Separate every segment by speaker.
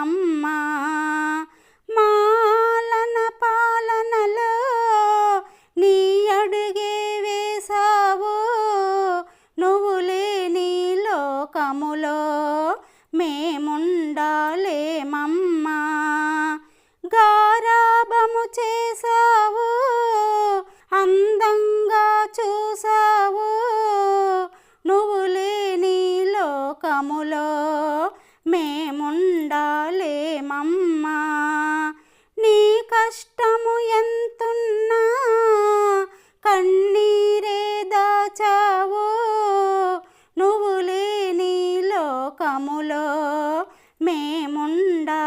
Speaker 1: లేమమ్మా. మాలన పాలనలో నీ అడుగే వేసావు, నువ్వు లేని లోకములో మేముండాలేమమ్మా. గారాబము చేసావు, అందంగా చూసావు, నువ్వు లేని లోకములో మేముండాలేమమ్మా. నీ కష్టము ఎంతున్నా కన్నీరే దాచావు, నువ్వు లేని లోకములో మేముండాలేమమ్మా.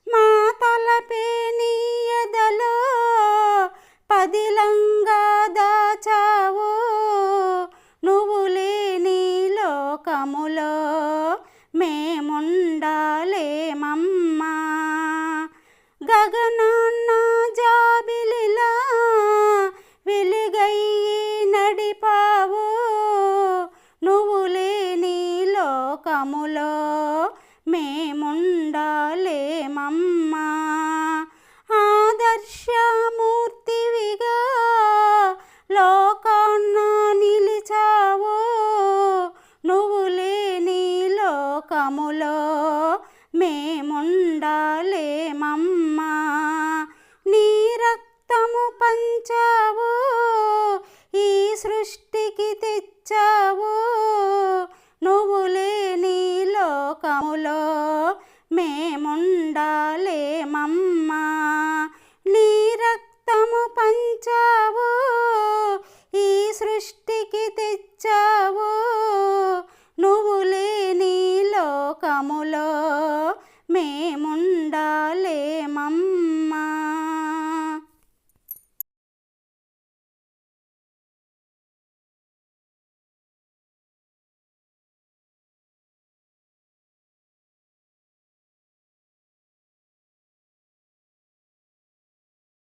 Speaker 1: మా తలపే నీ ఎదలో పదిలంగా దాచావు, నువ్వు లేని లోకములో మేముండాలేమమ్మా. గగనాన్న జాబిలిలా వెలుగయ్యి నడిపావు, నువ్వు లేని లోకములో మేముండాలేమమ్మా. ఆదర్శమూర్తివిగా లోకాన్న నిలిచావు, నువ్వు లేని లోకములో మేముండాలేమమ్మా. నీ రక్తము పంచావు, ఈ సృష్టికి తెచ్చావు,